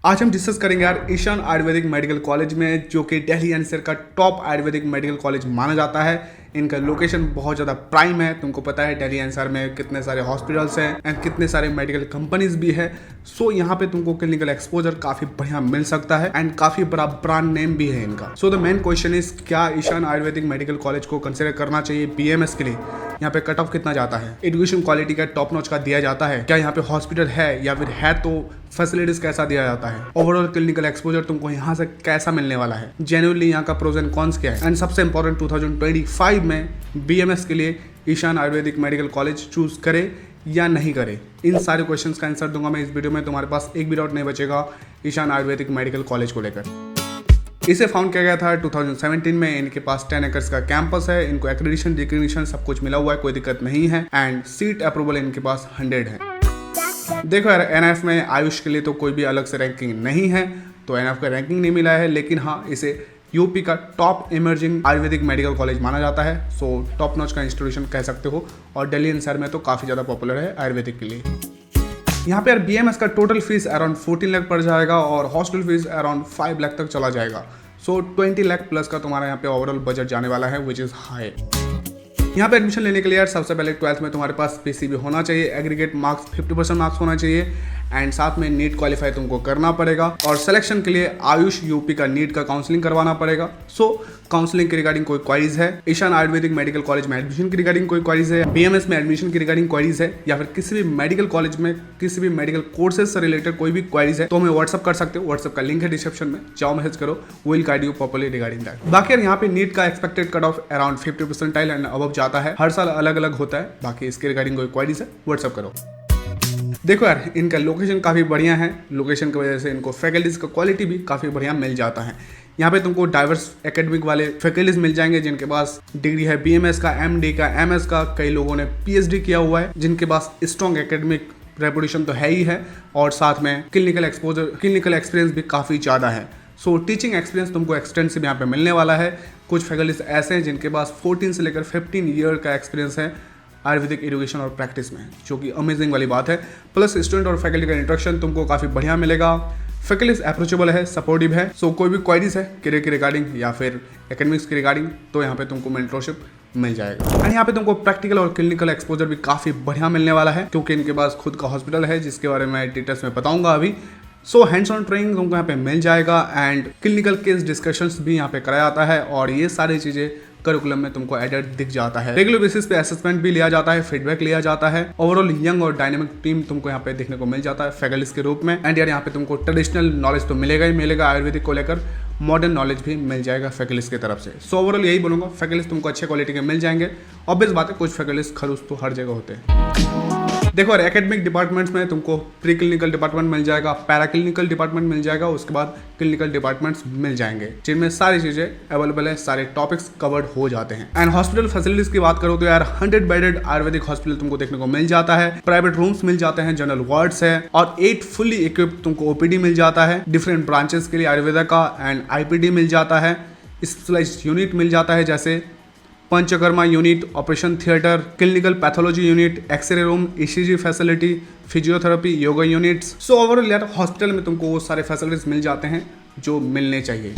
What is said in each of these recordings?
आज हम डिस्कस करेंगे यार ईशान आयुर्वेदिक मेडिकल कॉलेज में, जो कि दिल्ली एनसीआर का टॉप आयुर्वेदिक मेडिकल कॉलेज माना जाता है। इनका लोकेशन बहुत ज़्यादा प्राइम है। तुमको पता है दिल्ली एनसीआर में कितने सारे हॉस्पिटल्स हैं एंड कितने सारे मेडिकल कंपनीज भी है। सो यहाँ पे तुमको क्लिनिकल एक्सपोजर काफ़ी बढ़िया मिल सकता है एंड काफ़ी बड़ा ब्रांड नेम भी है इनका। So the main question is, क्या ईशान आयुर्वेदिक मेडिकल कॉलेज को कंसिडर करना चाहिए बीएमएस के लिए? यहाँ पे कट ऑफ कितना जाता है? एजुकेशन क्वालिटी का टॉप नॉच का दिया जाता है? क्या यहाँ पे हॉस्पिटल है, या फिर है तो फैसिलिटीज कैसा दिया जाता है? ओवरऑल क्लिनिकल एक्सपोजर तुमको यहाँ से कैसा मिलने वाला है? जेन्युइनली यहाँ का प्रोज एंड कॉन्स क्या है? एंड सबसे इंपॉर्टेंट 2025 में बीएमएस के लिए Ishan Ayurvedic medical college choose करे या नहीं करे, इन सारे क्वेश्चंस का आंसर दूंगा मैं इस वीडियो में। तुम्हारे पास एक भी डाउट नहीं बचेगा ईशान आयुर्वेदिक मेडिकल कॉलेज को लेकर। इसे फाउंड किया गया था 2017 में। इनके पास 10 एकर्स का कैंपस है। इनको एक्रेडिशन डिक्रेडिशन सब कुछ मिला हुआ है, कोई दिक्कत नहीं है एंड सीट अप्रूवल इनके पास 100 है। देखो यार, एनएफ में आयुष के लिए तो कोई भी अलग से रैंकिंग नहीं है, तो एनएफ का रैंकिंग नहीं मिला है, लेकिन हाँ इसे यूपी का top emerging Ayurvedic medical college माना जाता है। सो टॉप नॉच का इंस्टीट्यूशन कह सकते हो, और दिल्ली एनसीआर में तो काफ़ी ज़्यादा पॉपुलर है आयुर्वेदिक के लिए। यहाँ पे यार बीएमएस का टोटल फीस अराउंड 14 लाख पड़ जाएगा और हॉस्टल फीस अराउंड 5 लाख तक चला जाएगा। सो 20 लाख प्लस का तुम्हारा यहाँ पे ओवरऑल बजट जाने वाला है, विच इज़ हाई। यहाँ पे एडमिशन लेने के लिए यार सबसे पहले 12th में तुम्हारे पास पीसीबी होना चाहिए, एग्रीगेट मार्क्स 50% मार्क्स होना चाहिए एंड साथ में नीट क्वालिफाई तुमको करना पड़ेगा। और सिलेक्शन के लिए आयुष यूपी का नीट का काउंसलिंग करवाना पड़ेगा। सो काउंसलिंग के रिगार्डिंग कोई क्वारीज है, ईशान आयुर्वेदिक मेडिकल कॉलेज में एडमिशन की रिगार्डिंग कोई क्वारीज है, बीएमएस में एडमिशन की रिगार्डिंग क्वारीज है, या फिर किसी भी मेडिकल कॉलेज में किसी भी मेडिकल कोर्सेज से रिलेटेड कोई भी क्वारीज है, तो हमें व्हाट्सअप कर सकते हो। व्हाट्सअप का लिंक है डिस्क्रिप्शन में, जाओ मैसेज करो, will guide you properly regarding that. बाकी यार यहाँ पे नीट का expected cut off around 50% and above जाता है, हर साल अलग अलग होता है। बाकी इसके रिगार्डिंग कोई क्वारीज है, व्हाट्सअप करो। देखो यार, इनका लोकेशन काफ़ी बढ़िया है। लोकेशन की वजह से इनको फैकल्टीज का क्वालिटी भी काफ़ी बढ़िया मिल जाता है। यहाँ पे तुमको डाइवर्स एकेडमिक वाले फैकल्टीज मिल जाएंगे, जिनके पास डिग्री है बीएमएस का, एमडी का, एमएस का, कई लोगों ने पीएचडी किया हुआ है, जिनके पास स्ट्रॉन्ग एकेडमिक रेपुटेशन तो है ही है, और साथ में क्लिनिकल एक्सपीरियंस भी काफ़ी ज़्यादा है। सो टीचिंग एक्सपीरियंस तुमको एक्सटेंसिव यहाँ पे मिलने वाला है। कुछ फैकल्टीज ऐसे हैं जिनके पास 14 से लेकर 15 ईयर का एक्सपीरियंस है आयुर्वेदिक एजुकेशन और प्रैक्टिस में, जो कि अमेजिंग वाली बात है। प्लस स्टूडेंट और फैकल्टी का इंटरेक्शन तुमको काफ़ी बढ़िया मिलेगा। फैकल्टीज अप्रोचेबल है, सपोर्टिव है। सो कोई भी क्वारीज है करियर के रिगार्डिंग या फिर एकेडमिक्स के रिगार्डिंग, तो यहाँ पे तुमको मेंटरशिप मिल जाएगा। एंड यहाँ पे तुमको प्रैक्टिकल और क्लिनिकल एक्सपोजर भी काफ़ी बढ़िया मिलने वाला है, क्योंकि इनके पास खुद का हॉस्पिटल है, जिसके बारे में डिटेल्स में बताऊंगा अभी। सो हैंड्स ऑन ट्रेनिंग तुमको यहाँ पे मिल जाएगा एंड क्लिनिकल केस डिस्कशंस भी यहाँ पे कराया जाता है, और ये सारी चीज़ें करिकुलम में तुमको एडेड दिख जाता है। रेगुलर बेसिस पे असेसमेंट भी लिया जाता है, फीडबैक लिया जाता है। ओवरऑल यंग और डायनेमिक टीम तुमको यहाँ पे देखने को मिल जाता है फैकल्टीज के रूप में। एंड यार यहाँ पे तुमको ट्रेडिशनल नॉलेज तो मिलेगा ही मिलेगा, आयुर्वेदिक को लेकर मॉडर्न नॉलेज भी मिल जाएगा फैकल्टीज की तरफ से। सो ओवरऑल यही बोलूँगा, फैकल्टीज तुमको अच्छे क्वालिटी के मिल जाएंगे। ऑब्वियस बात है, कुछ फैकल्टीज खरूस तो हर जगह होते हैं। देखो यार, एकेडमिक डिपार्टमेंट्स में तुमको प्री क्लिनिकल डिपार्टमेंट मिल जाएगा, पैरा क्लिनिकल डिपार्टमेंट मिल जाएगा, उसके बाद क्लिनिकल डिपार्टमेंट्स मिल जाएंगे, जिनमें सारी चीज़ें अवेलेबल है, सारे टॉपिक्स कवर्ड हो जाते हैं। एंड हॉस्पिटल फैसिलिटीज की बात करो तो यार 100 बेडेड आयुर्वेदिक हॉस्पिटल तुमको देखने को मिल जाता है। प्राइवेट रूम्स मिल जाते हैं, जनरल वार्ड्स है, और 8 फुल्ली इक्विप्ड तुमको ओपीडी मिल जाता है डिफरेंट ब्रांचेस के लिए आयुर्वेदा का। एंड आईपीडी मिल जाता है, स्पेशलाइज्ड यूनिट मिल जाता है, जैसे panchakarma unit, operation theatre, clinical pathology unit, x-ray room, ECG facility, physiotherapy, yoga units. So overall यार हॉस्पिटल में तुमको वो सारे फैसिलिटीज मिल जाते हैं जो मिलने चाहिए।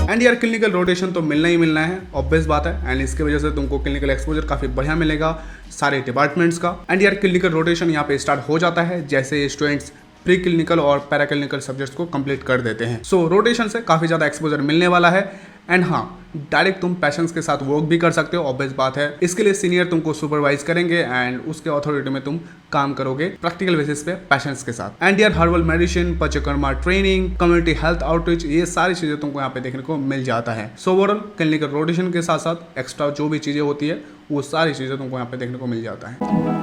एंड यार क्लिनिकल रोटेशन तो मिलना ही मिलना है, ऑब्वियस बात है, एंड इसकी वजह से तुमको क्लिनिकल एक्सपोजर काफ़ी बढ़िया मिलेगा सारे डिपार्टमेंट्स का। एंड यार क्लिनिकल रोटेशन यहाँ पे स्टार्ट हो जाता है जैसे स्टूडेंट्स प्री क्लिनिकल और पैरा क्लिनिकल सब्जेक्ट्स को कंप्लीट कर देते हैं। सो रोटेशन से काफ़ी ज़्यादा एक्सपोजर मिलने वाला है। एंड हाँ, डायरेक्ट तुम पैशंस के साथ वर्क भी कर सकते हो, ऑब्वियस बात है। इसके लिए सीनियर तुमको सुपरवाइज करेंगे एंड उसके अथॉरिटी में तुम काम करोगे प्रैक्टिकल बेसिस पे पैशंस के साथ। एंड यार herbal medicine, panchakarma training, community health outreach, ये सारी चीज़ें तुमको यहाँ पे देखने को मिल जाता है। सो ओवरऑल क्लिनिकल रोटेशन के साथ साथ एक्स्ट्रा जो भी चीज़ें होती है वो सारी चीज़ें तुमको यहाँ पे देखने को मिल जाता है।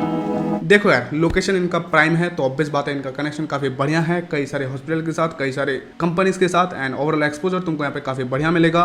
देखो यार, लोकेशन इनका प्राइम है, तो ऑब्वियस बात है इनका कनेक्शन काफ़ी बढ़िया है कई सारे हॉस्पिटल के साथ, कई सारे कंपनीज के साथ। एंड ओवरऑल एक्सपोजर तुमको यहाँ पे काफ़ी बढ़िया मिलेगा।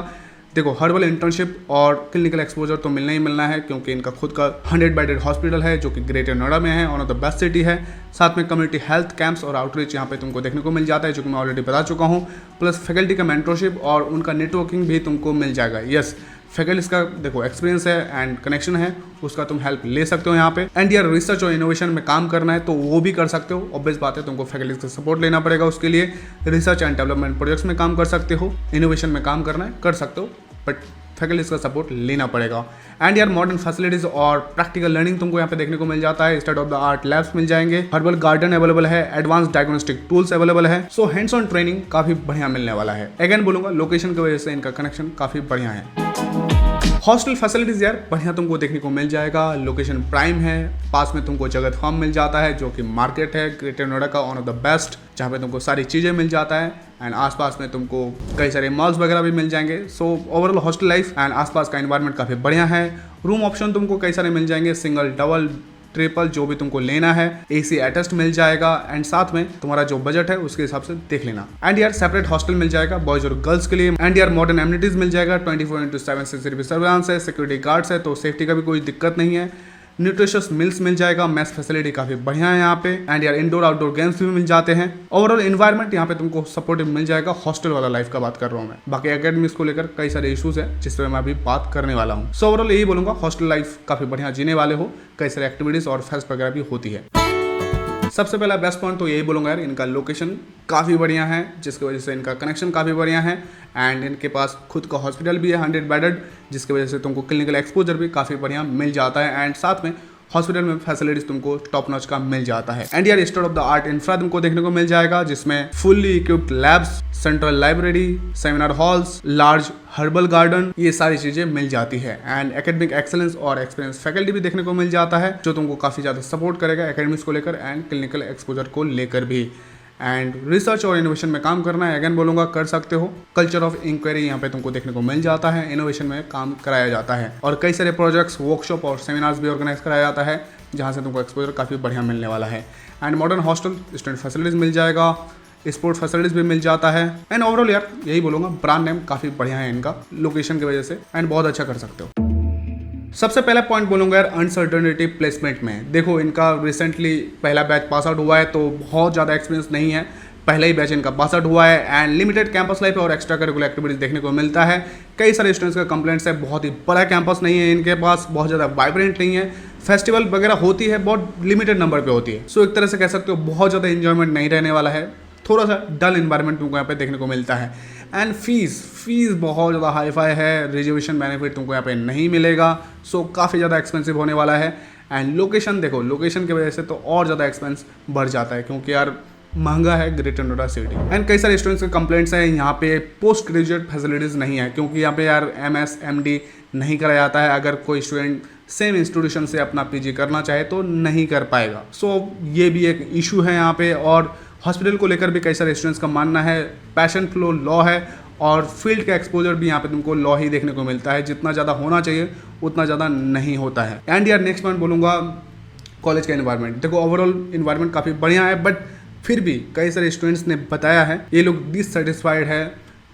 देखो, हर्बल इंटर्नशिप और क्लिनिकल एक्सपोजर तो मिलना ही मिलना है, क्योंकि इनका खुद का 100 बेडेड हॉस्पिटल है, जो कि ग्रेटर नोएडा में है, one of the best city है। साथ में कम्युनिटी हेल्थ कैंप्स और आउटरीच यहाँ पे तुमको देखने को मिल जाता है, जो कि मैं ऑलरेडी बता चुका हूँ। प्लस फैकल्टी का मेंटरशिप और उनका नेटवर्किंग भी तुमको मिल जाएगा। यस, फैकल्टीज का देखो एक्सपीरियंस है एंड कनेक्शन है, उसका तुम हेल्प ले सकते हो यहाँ पे। एंड यार रिसर्च और इनोवेशन में काम करना है तो वो भी कर सकते हो। ऑब्वियस बात है, तुमको फैकल्टीज का सपोर्ट लेना पड़ेगा उसके लिए। रिसर्च एंड डेवलपमेंट प्रोजेक्ट्स में काम कर सकते हो, इनोवेशन में काम करना है कर सकते हो, बट फैकल्टीज का सपोर्ट लेना पड़ेगा। एंड यार मॉडर्न फैसिलिटीज और प्रैक्टिकल लर्निंग तुमको यहाँ पे देखने को मिल जाता है। State of the art labs मिल जाएंगे, हर्बल गार्डन अवेलेबल है, एडवांस डायग्नोस्टिक टूल्स अवेलेबल है। सो हैंड्स ऑन ट्रेनिंग काफी बढ़िया मिलने वाला है। अगेन बोलूंगा लोकेशन की वजह से इनका कनेक्शन काफी बढ़िया है। हॉस्टल फैसिलिटीज यार बढ़िया तुमको देखने को मिल जाएगा। लोकेशन प्राइम है, पास में तुमको जगत फार्म मिल जाता है जो कि मार्केट है ग्रेटर नोएडा का वन ऑफ द बेस्ट, जहाँ पे तुमको सारी चीज़ें मिल जाता है। एंड आसपास में तुमको कई सारे मॉल्स वगैरह भी मिल जाएंगे। So overall hostel life and आसपास का एनवायरनमेंट काफ़ी बढ़िया है। रूम ऑप्शन तुमको कई सारे मिल जाएंगे, सिंगल डबल ट्रिपल जो भी तुमको लेना है, AC अटैच्ड मिल जाएगा। एंड साथ में तुम्हारा जो बजट है उसके हिसाब से देख लेना। एंड यार सेपरेट हॉस्टल मिल जाएगा बॉयज और गर्ल्स के लिए। एंड यार मॉडर्न एमिनिटीज मिल जाएगा, 24/7 CCTV सर्वेलेंस है, सिक्योरिटी गार्ड्स है, तो सेफ्टी का भी कोई दिक्कत नहीं है। न्यूट्रिशियस मिल्स मिल जाएगा, मैथ फैसिलिटी काफी बढ़िया है यहाँ पे। एंड यार इंडोर आउटडोर गेम्स भी मिल जाते हैं। ओवरऑल एनवायरनमेंट यहाँ पे तुमको सपोर्टिव मिल जाएगा। हॉस्टल वाला लाइफ का बात कर रहा हूँ मैं, बाकी एकेडमिक्स को लेकर कई सारे इशूज है जिस पर मैं अभी बात करने वाला हूँ। सो ओवरऑल यही बोलूंगा, हॉस्टल लाइफ काफी बढ़िया जीने वाले हो, कई सारे एक्टिविटीज और फेस्ट वगैरह भी होती है। सबसे पहला बेस्ट पॉइंट तो यही बोलूंगा यार, इनका लोकेशन काफ़ी बढ़िया है जिसकी वजह से इनका कनेक्शन काफ़ी बढ़िया है। एंड इनके पास खुद का हॉस्पिटल भी है 100 बेडेड, जिसकी वजह से तुमको क्लिनिकल एक्सपोजर भी काफ़ी बढ़िया मिल जाता है। एंड साथ में हॉस्पिटल में फैसिलिटीज तुमको टॉप नॉच का मिल जाता है। एंड यार state of the art infra तुमको देखने को मिल जाएगा, जिसमें fully equipped labs, central library, seminar halls, large herbal garden, ये सारी चीजें मिल जाती है। एंड एकेडमिक एक्सेलेंस और एक्सपीरियंस फैकल्टी भी देखने को मिल जाता है जो तुमको काफी ज्यादा सपोर्ट करेगा एकेडमिक्स को लेकर एंड क्लिनिकल एक्सपोजर को लेकर भी। एंड रिसर्च और इनोवेशन में काम करना है, अगेन बोलूंगा कर सकते हो। कल्चर ऑफ इंक्वायरी यहाँ पे तुमको देखने को मिल जाता है, इनोवेशन में काम कराया जाता है और कई सारे प्रोजेक्ट्स, वर्कशॉप और सेमिनार्स भी ऑर्गेनाइज कराया जाता है जहाँ से तुमको एक्सपोजर काफ़ी बढ़िया मिलने वाला है। And modern hostel student facilities मिल जाएगा, स्पोर्ट फैसिलिटीज भी मिल जाता है। एंड ओवरऑल यार यही बोलूंगा, ब्रांड नेम काफ़ी बढ़िया है इनका लोकेशन की वजह से एंड बहुत अच्छा कर सकते हो। सबसे पहला पॉइंट बोलूंगा यार अनसर्टेनिटी प्लेसमेंट में। देखो इनका रिसेंटली पहला बैच पास आउट हुआ है तो बहुत ज़्यादा एक्सपीरियंस नहीं है, पहले ही बैच इनका पास आउट हुआ है। एंड लिमिटेड कैंपस लाइफ और एक्स्ट्रा करिकुलर एक्टिविटीज देखने को मिलता है। कई सारे स्टूडेंट्स का कंप्लेंट्स है, बहुत ही बड़ा कैंपस नहीं है इनके पास, बहुत ज़्यादा वाइब्रेंट नहीं है, फेस्टिवल वगैरह होती है बहुत लिमिटेड नंबर पे होती है। सो एक तरह से कह सकते हो बहुत ज़्यादा इंजॉयमेंट नहीं रहने वाला है, थोड़ा सा डल इन्वायरमेंट तुमको यहाँ पे देखने को मिलता है। एंड फीस बहुत ज़्यादा हाई फाई है, रिजर्वेशन बेनिफिट तुमको यहाँ पे नहीं मिलेगा, सो काफ़ी ज़्यादा एक्सपेंसिव होने वाला है। एंड लोकेशन देखो, लोकेशन की वजह से तो और ज़्यादा एक्सपेंस बढ़ जाता है क्योंकि यार महंगा है ग्रेटर नोएडा सिटी। एंड कई सारे स्टूडेंट्स के कंप्लेंट्स हैं यहाँ पे पोस्ट ग्रेजुएट फैसिलिटीज़ नहीं है क्योंकि यहाँ पे यार MS MD नहीं करा जाता है। अगर कोई स्टूडेंट सेम इंस्टीट्यूशन से अपना PG करना चाहे तो नहीं कर पाएगा। सो ये भी एक इशू है यहाँ पे। और हॉस्पिटल को लेकर भी कई सारे स्टूडेंट्स का मानना है पैशन फ्लो लॉ है और फील्ड का एक्सपोजर भी यहाँ पे तुमको लॉ ही देखने को मिलता है, जितना ज़्यादा होना चाहिए उतना ज़्यादा नहीं होता है। एंड यार नेक्स्ट पॉइंट बोलूँगा कॉलेज का एनवायरनमेंट। देखो ओवरऑल एनवायरनमेंट काफ़ी बढ़िया है, बट फिर भी कई सारे स्टूडेंट्स ने बताया है ये लोग डिससेटिस्फाइड है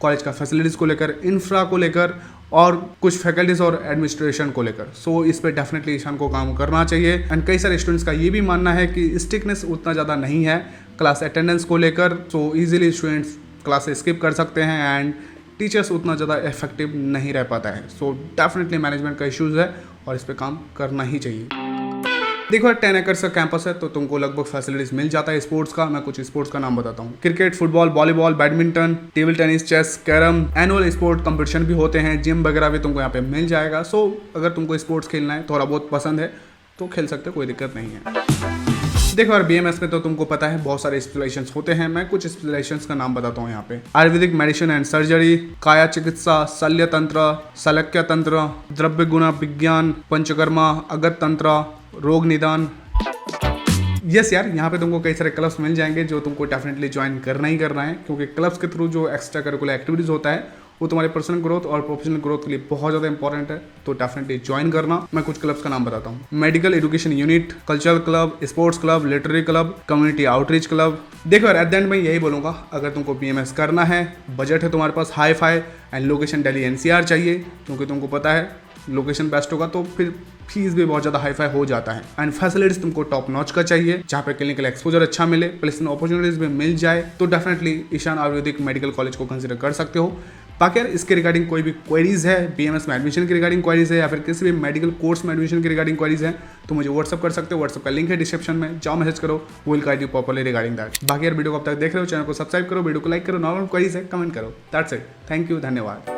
कॉलेज का फैसिलिटीज़ को लेकर, इंफ्रा को लेकर और कुछ फैकल्टीज और एडमिनिस्ट्रेशन को लेकर। सो इस पर डेफिनेटली ईशान को काम करना चाहिए। एंड कई सारे स्टूडेंट्स का ये भी मानना है कि स्ट्रिक्टनेस उतना ज़्यादा नहीं है क्लास अटेंडेंस को लेकर, so easily students class skip कर सकते हैं एंड टीचर्स उतना ज़्यादा इफेक्टिव नहीं रह पाता है। सो डेफिनेटली मैनेजमेंट का इश्यूज़ है और इस पर काम करना ही चाहिए। देखो 10 एकड़ का कैंपस है तो तुमको लगभग फैसिलिटीज मिल जाता है स्पोर्ट्स का। मैं कुछ स्पोर्ट्स का नाम बताता हूँ, cricket, football, volleyball, badminton, table tennis, chess, carrom, annual sport competition भी होते हैं, जिम वगैरह भी तुमको यहाँ पे मिल जाएगा। सो अगर तुमको स्पोर्ट्स खेलना है, थोड़ा बहुत पसंद है तो खेल सकते हो, कोई दिक्कत नहीं है। देखो यार BMS में तो तुमको पता है बहुत सारे स्पेशलाइजेशंस होते हैं। मैं कुछ स्पेशलाइजेशंस का नाम बताता हूँ यहाँ पे। आयुर्वेदिक मेडिसिन एंड सर्जरी, काया चिकित्सा, शल्य तंत्र, शल्य तंत्र, द्रव्य गुण विज्ञान, पंचकर्मा, अगत तंत्र, रोग निदान। यस यार यहाँ पे तुमको कई सारे क्लब्स मिल जाएंगे जो तुमको डेफिनेटली ज्वाइन करना ही करना है क्योंकि क्लब्स के थ्रू जो एक्स्ट्रा करिकुलर एक्टिविटीज होता है वो तुम्हारे पर्सनल ग्रोथ और प्रोफेशनल ग्रोथ के लिए बहुत ज़्यादा इंपॉर्टेंट है, तो डेफिनेटली ज्वाइन करना। मैं कुछ क्लब्स का नाम बताता हूँ, medical education unit, cultural club, sports club, literary club, community outreach club. देखो यार एट द एंड में यही बोलूँगा, अगर तुमको BMS करना है, बजट है तुम्हारे पास hi fi and location Delhi NCR चाहिए क्योंकि तुमको पता है लोकेशन बेस्ट होगा तो फिर फीस भी बहुत ज़्यादा हाई फाई हो जाता है। एंड फैसिलिटीज तुमको टॉप नॉच का चाहिए जहाँ पे क्लिनिकल एक्सपोजर अच्छा मिले, प्लेसमेंट अपॉर्चुनिटीज भी मिल जाए, तो definitely Ishan Ayurvedic medical college को कंसिडर कर सकते हो। बाकी यार इसके रिगार्डिंग कोई भी क्वेरीज है, BMS में एडमिशन की रिगार्डिंग क्वेरीज है या फिर किसी भी मेडिकल कोर्स में एडमिशन की रिगार्डिंग क्वेरीज है तो मुझे व्हाट्सअप कर सकते हो। व्हाट्सअप का लिंक है डिस्क्रिप्शन में, जाओ मैसेज करो, वो will guide you properly regarding that. बाकी यार वीडियो को अब तक देख रहे हो, चैनल को सब्सक्राइब करो, वीडियो को लाइक करो, नॉर्मल क्वेरीज है कमेंट करो। दैट्स इट, थैंक यू, धन्यवाद।